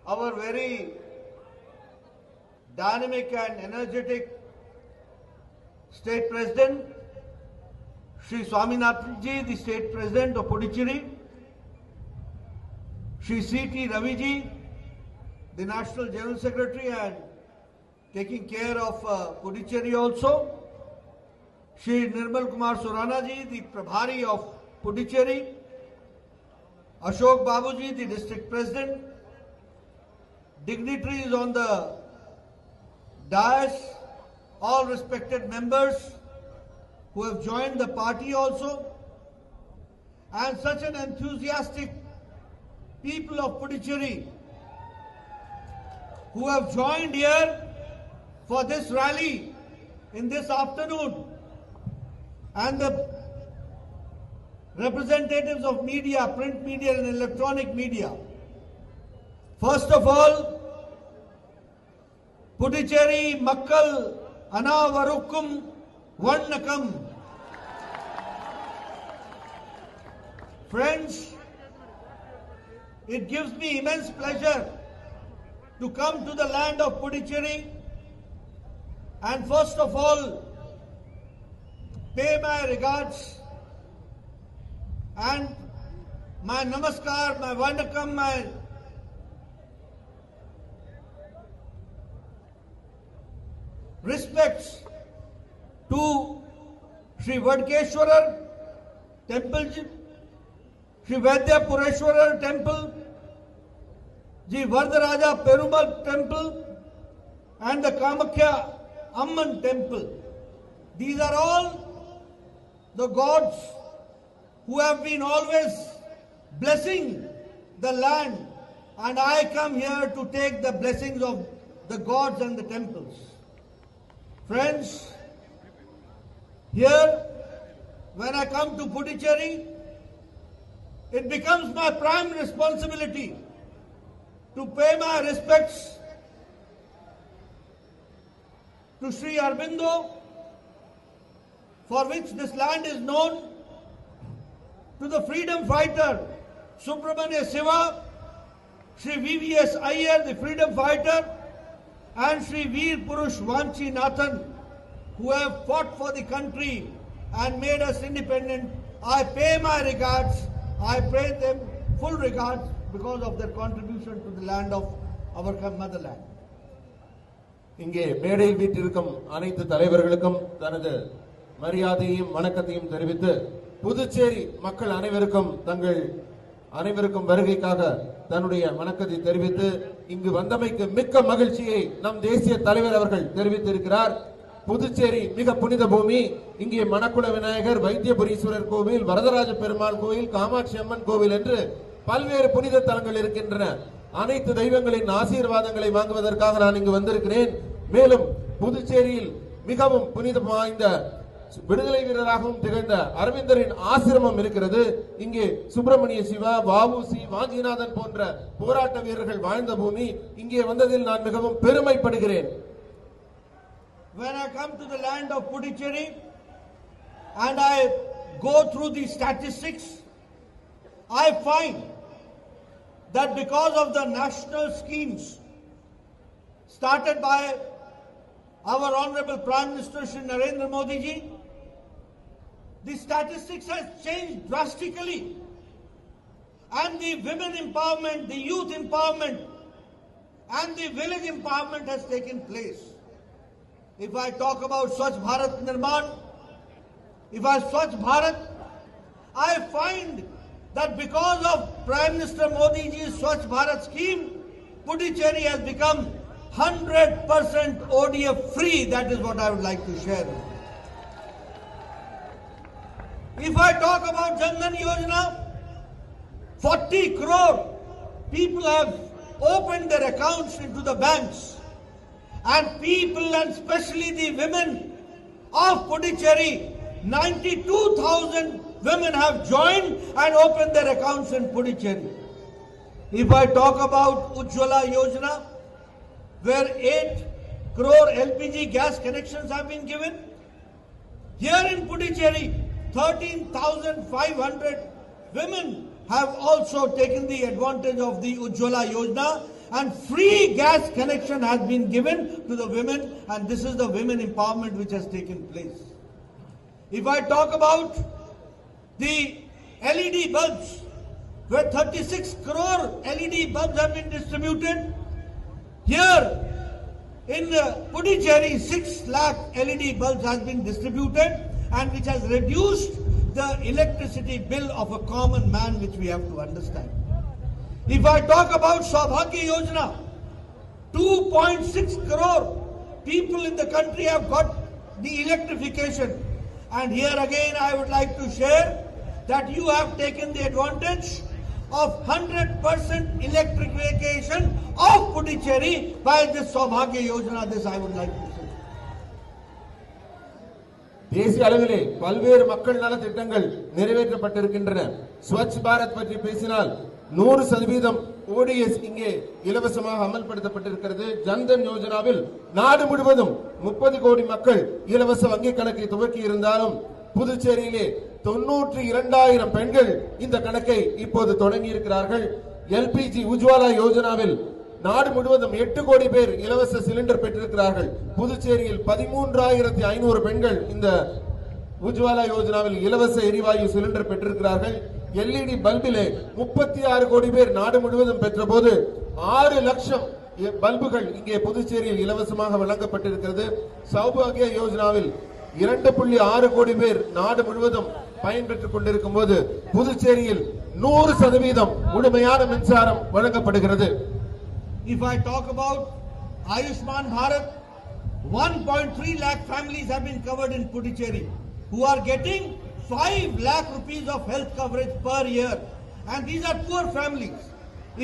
our very dynamic and energetic State President, Shri Swaminathan Ji, the State President of Puducherry, Shri C.T. Ravi Ji, the National General Secretary and taking care of Puducherry also, Shri Nirmal Kumar Surana Ji, the Prabhari of Puducherry, Ashok Babu Ji, the District President, dignitaries on the dais, all respected members who have joined the party also, and such an enthusiastic people of Puducherry who have joined here for this rally in this afternoon, and the representatives of media, print media and electronic media. First of all, Puducherry Makkal Anavarukkum Varnakam. Friends, it gives me immense pleasure to come to the land of Puducherry and first of all pay my regards and my namaskar, my Varnakam, my respects to Shri Vadkeshwarar Temple, Shri Vaidya Pureshwarar Temple, Ji Vardaraja Perumal Temple and the Kamakhya Amman Temple. These are all the gods who have been always blessing the land, and I come here to take the blessings of the gods and the temples. Friends, here when I come to Puducherry, it becomes my prime responsibility to pay my respects to Sri Aurobindo, for which this land is known, to the freedom fighter Subramania Siva, Sri V.V.S. Iyer, the freedom fighter, and Sri Veer Purush Vanchi Nathan, who have fought for the country and made us independent. I pay my regards, I pay them full regards because of their contribution to the land of our motherland. இங்கே மேடையில் வீற்றிருக்கும் அனைத்து தலைவர்களுக்கும் தனது மரியாதையும் வணக்கத்தையும் தெரிவித்து புதுச்சேரி மக்கள் அனைவருக்கும் வருகைக்காக தன்னுடைய வணக்கத்தை தெரிவித்து இங்கு வந்தமைக்கு மிக்க மகிழ்ச்சியை நம் தேசிய தலைவர் அவர்கள் தெரிவித்திருக்கிறார். புதுச்சேரி மிக புனித பூமி. இங்கே மணக்குள விநாயகர், வைத்தியபுரீஸ்வரர் கோவில், வரதராஜ பெருமாள் கோவில், காமாட்சி அம்மன் கோவில் என்று பல்வேறு புனித தலங்கள் இருக்கின்றன. அனைத்து தெய்வங்களின் ஆசீர்வாதங்களை வாங்குவதற்காக நான் இங்கு வந்திருக்கிறேன். மேலும் புதுச்சேரியில் மிகவும் புனிதம் வாய்ந்த விடுதலை வீரராகவும் திகழ்ந்த அரவிந்தரின் ஆசிரமம் இருக்கிறது. இங்கே சுப்பிரமணிய சிவா, வ.உ.சி., வாஞ்சிநாதன் போன்ற போராட்ட வீரர்கள் வாழ்ந்த பூமி. இங்கே வந்ததில் நான் மிகவும் பெருமைப்படுகிறேன். When I come to the land of Puducherry and I go through the statistics, I find that because of the national schemes started by our Honorable Prime Minister Shri Narendra Modi ji, the statistics has changed drastically, and the women empowerment, the youth empowerment and the village empowerment has taken place. If I talk about Swachh Bharat Nirman, Swachh Bharat, I find that because of Prime Minister Modi ji's Swachh Bharat scheme, Puducherry has become 100% ODF free. That is what I would like to share. If I talk about Jan Dhan Yojana, 40 crore people have opened their accounts into the banks, and people, and especially the women of Puducherry, 92,000 women have joined and opened their accounts in Puducherry. If I talk about Ujjwala Yojana, where 8 crore LPG gas connections have been given, here in Puducherry, 13,500 women have also taken the advantage of the Ujjwala Yojana, and free gas connection has been given to the women, and this is the women empowerment which has taken place. If I talk about the LED bulbs, where 36 crore LED bulbs have been distributed, here in Puducherry 6 lakh LED bulbs has been distributed, and which has reduced the electricity bill of a common man, which we have to understand. If I talk about Saubhagya Yojana, 2.6 crore people in the country have got the electrification. And here again I would like to share that you have taken the advantage of 100% electrification of Puducherry by this Saubhagya Yojana. This I would like to say. தேசிய அளவிலே பல்வேறு மக்கள் நல திட்டங்கள் நிறைவேற்றப்பட்டிருக்கின்றன. ஸ்வச் பாரத் பற்றி பேசினால் 100% ODS இங்கே இலவசமாக அமல்படுத்தப்பட்டிருக்கிறது. ஜன்தன் யோஜனாவில் நாடு முழுவதும் 30 கோடி மக்கள் இலவச வங்கி கணக்கை துவக்கி இருந்தாலும் புதுச்சேரியிலே 92,000 பெண்கள் இந்த கணக்கை இப்போது தொடங்கி இருக்கிறார்கள். LPG உஜ்வாலா யோஜனாவில் நாடு முழுவதும் 8 கோடி பேர் இலவச சிலிண்டர் பெற்றிருக்கிறார்கள். புதுச்சேரியில் 13,500 பெண்கள் இந்த உஜ்வாலா யோஜனாவில் இலவச எரிவாயு சிலிண்டர் பெற்றிருக்கிறார்கள். LED பல்பிலே 36 கோடி பேர் நாடு முழுவதும் பெற்றபோது 6 லட்சம் பல்புகள் இங்கே புதுச்சேரியில் இலவசமாக வழங்கப்பட்டிருக்கிறது. சௌபாகிய யோஜனாவில் 2.6 கோடி பேர் நாடு முழுவதும் பயன்பெற்றுக் கொண்டிருக்கும் போது புதுச்சேரியில் 100% முழுமையான மின்சாரம் வழங்கப்படுகிறது. If I talk about Ayushman Bharat, 1.3 lakh families have been covered in Puducherry who are getting 5 lakh rupees of health coverage per year, and these are poor families.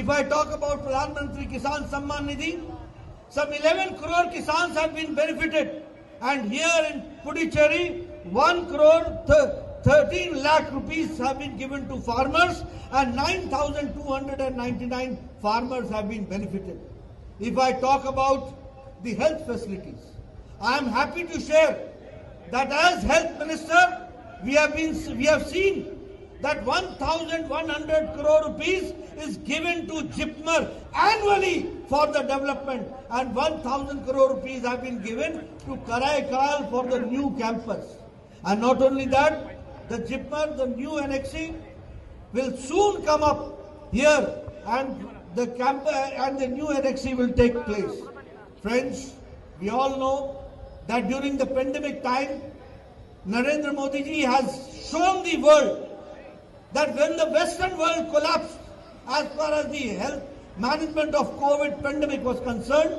If I talk about Pradhan Mantri Kisan Samman Nidhi, some 11 crore Kisans have been benefited, and here in Puducherry 1 crore 13 lakh rupees have been given to farmers, and 9,299 farmers have been benefited. If I talk about the health facilities, I am happy to share that as health minister, we have seen that 1,100 crore rupees is given to JIPMER annually for the development, and 1,000 crore rupees have been given to Karaikal for the new campus. And not only that, the JIPMER, the new NXC, will soon come up here, and the new NXC will take place. Friends, we all know that during the pandemic time, Narendra Modi ji has shown the world that when the Western world collapsed as far as the health management of COVID pandemic was concerned,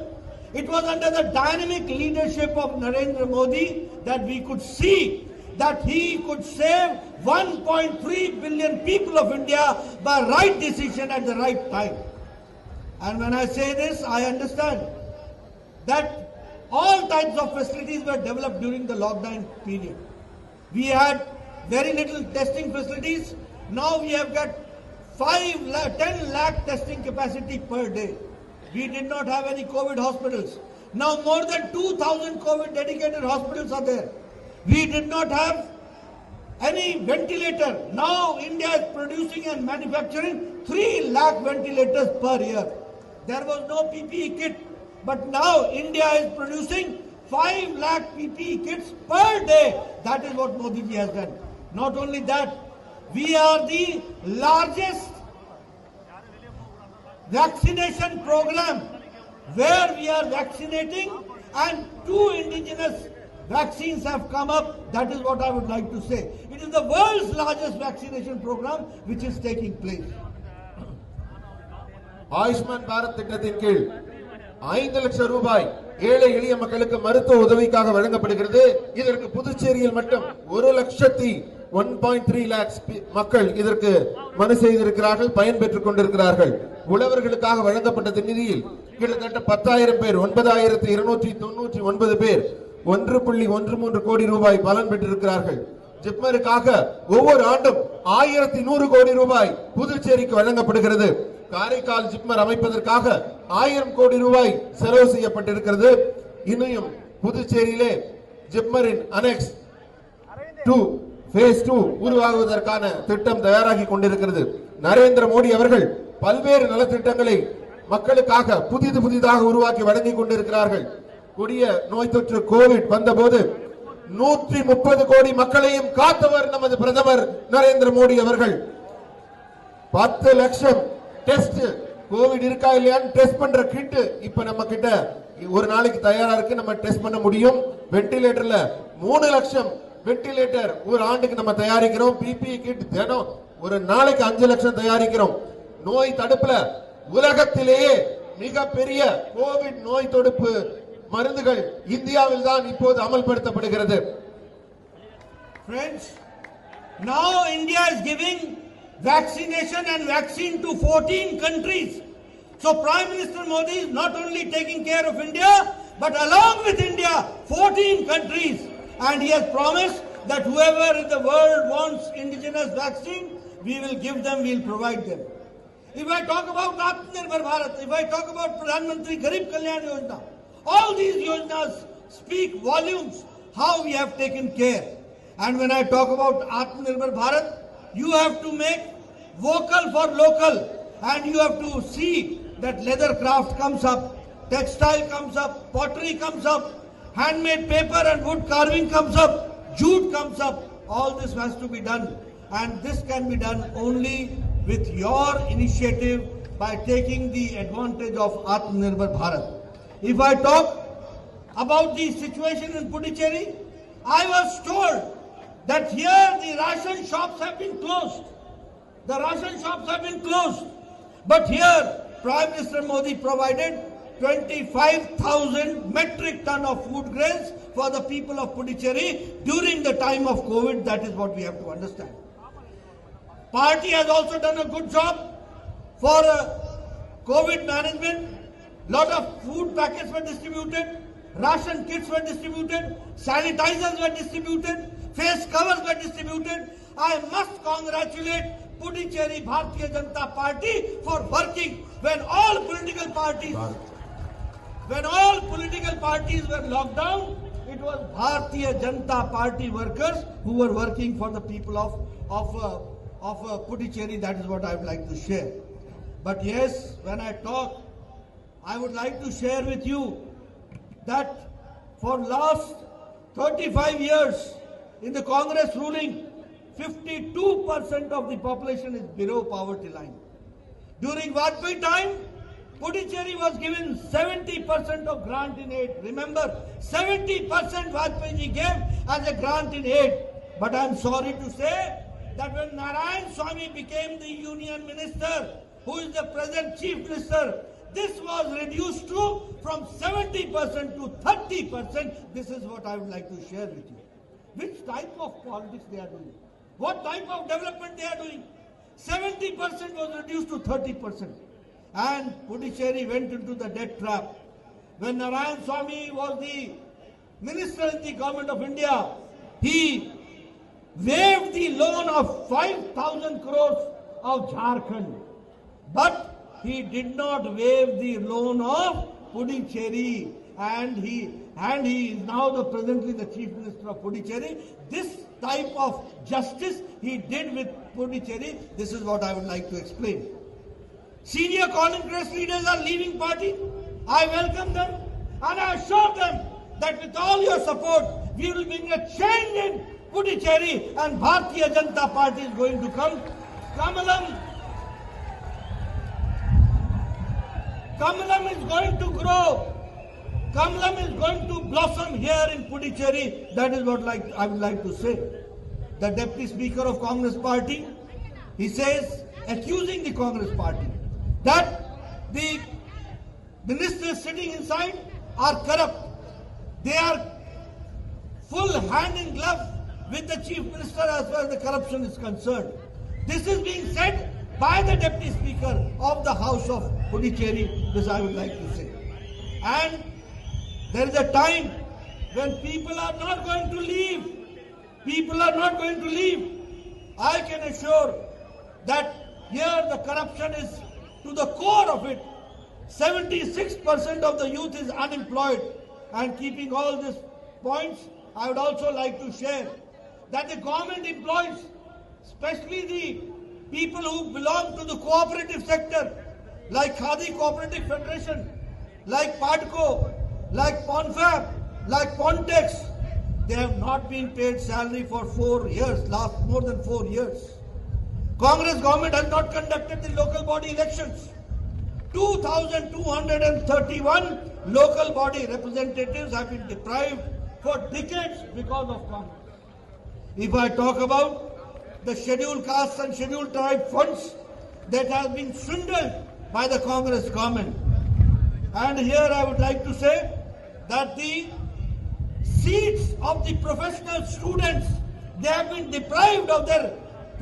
it was under the dynamic leadership of Narendra Modi that we could see that he could save 1.3 billion people of India by right decision at the right time. And when I say this, I understand that all types of facilities were developed during the lockdown period. We had very little testing facilities. Now we have got 10 lakh testing capacity per day. We did not have any COVID hospitals. Now more than 2,000 COVID dedicated hospitals are there. We did not have any ventilator. Now India is producing and manufacturing 3 lakh ventilators per year. There was no PPE kit, but now India is producing 5 lakh PPE kits per day. That is what Modi ji has done. Not only that, we are the largest vaccination program where we are vaccinating, and 2 indigenous vaccines have come up. That is what I would like to say. It is the world's largest vaccination program which is taking place. Ayushman Bharat திட்டத்தின் கீழ் 5 லட்சம் ரூபாய் ஏழை எளிய மக்களுக்கு மருத்துவ உதவிக்காக வழங்கப்படுகிறது. இதற்கு புதுச்சேரியில் மட்டும் 1.3 lakhs மக்கள் இதற்கு மனு செய்திருக்கிறார்கள், பயன்பெற்றுக் கொண்டிருக்கிறார்கள். உழவர்களுக்காக வழங்கப்பட்ட நிதியில் கிட்டத்தட்ட 10,000 பேர், 9,299 பேர் 1.13 கோடி ரூபாய் பலன் பெற்றிருக்கிறார்கள். ஜிப்மருக்காக ஒவ்வொரு ஆண்டும் 1,100 கோடி ரூபாய் புதுச்சேரிக்கு வழங்கப்படுகிறது. காரைக்கால் ஜிப்மர் அமைப்பதற்காக 1000 கோடி ரூபாய் செலவு செய்யப்பட்டிருக்கிறது. இன்னும் புதுச்சேரியிலே ஜிப்மரின் அனெக்ஸ் 2 phase 2 உருவாகுவதற்கான திட்டம் தயாராகி கொண்டிருக்கிறது. நரேந்திர மோடி அவர்கள் பல்வேறு நலத்திட்டங்களை மக்களுக்காக புதிதாக உருவாக்கி வழங்கிக் கொண்டிருக்கிறார்கள். கொடிய நோய் தொற்று கோவிட் வந்தபோது 130 கோடி மக்களையும் காத்தவர் நமது பிரதமர் நரேந்திர மோடி அவர்கள். 10 லட்சம் டெஸ்ட் கோவிட் இருக்கா இல்லையான்னு டெஸ்ட் பண்ற கிட் இப்ப நம்ம கிட்ட ஒரு நாளைக்கு தயாரா இருக்கு. நம்ம டெஸ்ட் பண்ண முடியும். வென்டிலேட்டர்ல 3 லட்சம் வென்டிலேட்டர் ஒரு ஆண்டுக்கு நம்ம தயாரிக்கிறோம். பிபி கிட் தினம் ஒரு நாளைக்கு 5 லட்சம் தயாரிக்கிறோம். நோய் தடுப்புல உலகத்திலேயே மிகப்பெரிய கோவிட் நோய் தடுப்பு மருந்துகள் இந்தியாவில் தான் இப்போது அமல்படுத்தப்படுகிறது. Friends, now India is giving vaccination and vaccine to 14 countries. So Prime Minister Modi is not only taking care of India, but along with India, 14 countries. And he has promised that whoever in the world wants indigenous vaccine, we will give them, we will provide them. If I talk about Atmanirbhar Bharat, if I talk about Pradhan Mantri Garib Kalyan Yojana, all these yojanas speak volumes how we have taken care. And when I talk about Atmanirbhar Bharat, you have to make vocal for local, and you have to see that leather craft comes up, textile comes up, pottery comes up, handmade paper and wood carving comes up, jute comes up. All this has to be done, and this can be done only with your initiative by taking the advantage of Atmanirbhar Bharat. If I talk about the situation in Puducherry, I was told that here the ration shops have been closed. The ration shops have been closed. But here Prime Minister Modi provided 25,000 metric ton of food grains for the people of Puducherry during the time of COVID. That is what we have to understand. Party has also done a good job for COVID management. Lot of food packets were distributed, ration kits were distributed, sanitizers were distributed, face covers were distributed. I must congratulate Puducherry Bharatiya Janata Party for working when all political parties were locked down. It was Bharatiya Janata Party workers who were working for the people of Puducherry. That is what I would like to share. But yes, when I talk, I would like to share with you that for last 35 years in the Congress ruling, 52% of the population is below poverty line. During Vajpayee time, Puducherry was given 70% of grant in aid. Remember, 70% Vajpayee gave as a grant in aid. But I am sorry to say that when Narayan Swamy became the union minister, who is the present chief minister, this was reduced from 70% to 30%. This is what I would like to share with you. Which type of politics they are doing? What type of development they are doing? 70% was reduced to 30%. And Puducherry went into the debt trap. When Narayan Swamy was the minister in the government of India, he waived the loan of 5,000 crores of Jharkhand. But he did not waive the loan of Puducherry, and he is now presently the chief minister of Puducherry. This type of justice he did with Puducherry. This is what I would like to explain. Senior Congress leaders are leaving party. I welcome them and I assure them that with all your support, we will bring a change in Puducherry and Bharatiya Janata Party is going to come. Kamalam is going to grow. Kamalam is going to blossom here in Puducherry. That is what I would like to say. The Deputy Speaker of Congress Party, he says, accusing the Congress Party, that the ministers sitting inside are corrupt. They are full hand in glove with the Chief Minister as far as the corruption is concerned. This is being said by the Deputy Speaker of the House of Puducherry. This I would like to say. And there is a time when people are not going to leave. People are not going to leave. I can assure that here the corruption is to the core of it. 76% of the youth is unemployed. And keeping all these points, I would also like to share that the government employs, especially the people who belong to the cooperative sector, like Khadi Cooperative Federation, like Padco, like Ponfab, like Pontex, they have not been paid salary for 4 years, last more than 4 years. Congress government has not conducted the local body elections. 2,231 local body representatives have been deprived for decades because of Congress. If I talk about the scheduled castes and scheduled tribe funds that have been swindled by the Congress government. And here I would like to say that the seats of the professional students, they have been deprived of their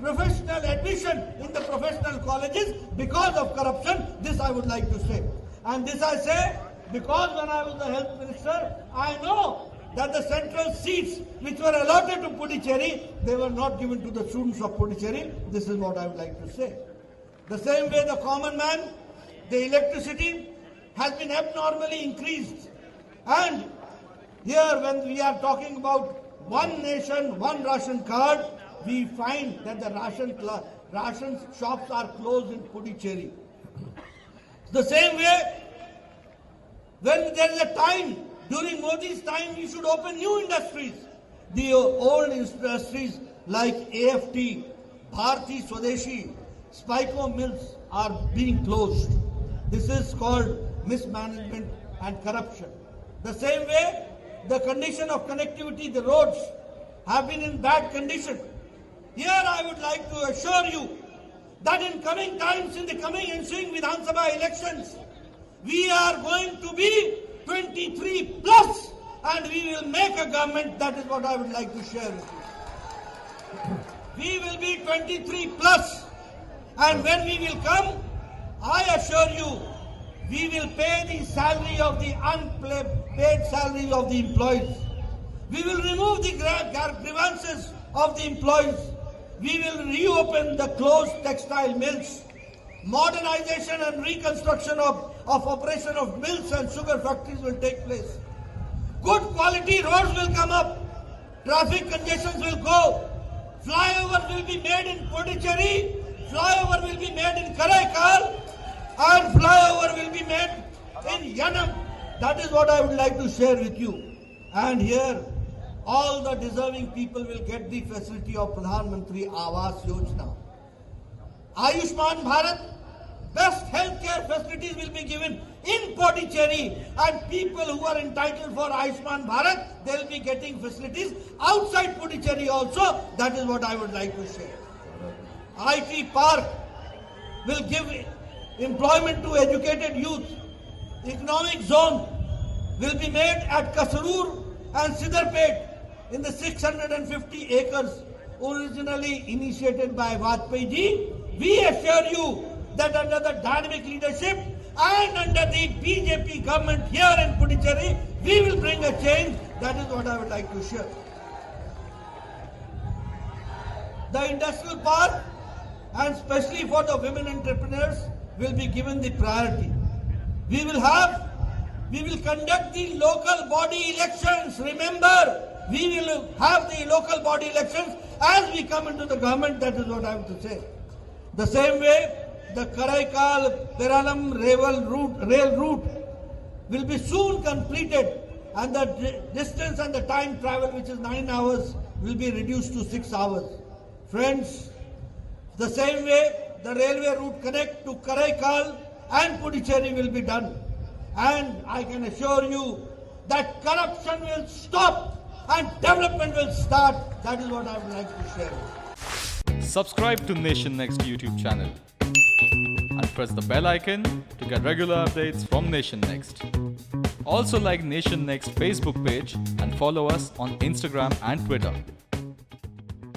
professional admission in the professional colleges because of corruption. This I would like to say. And this I say because when I was the health minister, I know that the central seats which were allotted to Puducherry, they were not given to the students of Puducherry. This is what I would like to say. The same way the common man, the electricity has been abnormally increased. And here when we are talking about one nation, one ration card, we find that the ration shops are closed in Puducherry. The same way, when there is a time, during Modi's time, we should open new industries. The old industries like AFT, Bharti Swadeshi, Spico mills are being closed. This is called mismanagement and corruption. The same way, the condition of connectivity, the roads have been in bad condition. Here I would like to assure you that in coming times, in the coming ensuing Vidhan Sabha elections, we are going to be 23 plus and we will make a government. That is what I would like to share with you. We will be 23 plus and when we will come, I assure you, we will pay the salary of the unpaid salary of the employees. We will remove the grievances of the employees. We will reopen the closed textile mills. Modernization and reconstruction of operation of mills and sugar factories will take place. Good quality roads will come up. Traffic congestions will go. Flyovers will be made in Puducherry. Flyover will be made in Karaikal. And flyover will be made in Yanam. That is what I would like to share with you. And here, all the deserving people will get the facility of Pradhan Mantri Awas Yojana. Ayushman Bharat, best healthcare facilities will be given in Puducherry, and people who are entitled for Ayushman Bharat, they will be getting facilities outside Puducherry also. That is what I would like to share. IT Park will give employment to educated youth. Economic zone will be made at Kasarur and Sidarpet in the 650 acres originally initiated by Vajpayee ji. We assure you that under the dynamic leadership and under the BJP government here in Puducherry, we will bring a change. That is what I would like to share. The industrial park, and especially for the women entrepreneurs, will be given the priority. We will conduct the local body elections. Remember, we will have the local body elections as we come into the government. That is what I have to say. The same way, the Karaikal-Peralam rail route will be soon completed, and the distance and the time travel, which is 9 hours, will be reduced to 6 hours. Friends, the same way, the railway route connect to Karaikal and Puducherry will be done. And I can assure you that corruption will stop and development will start. That is what I would like to share. Subscribe to Nation Next YouTube channel and press the bell icon to get regular updates from Nation Next. Also like Nation Next Facebook page and follow us on Instagram and Twitter.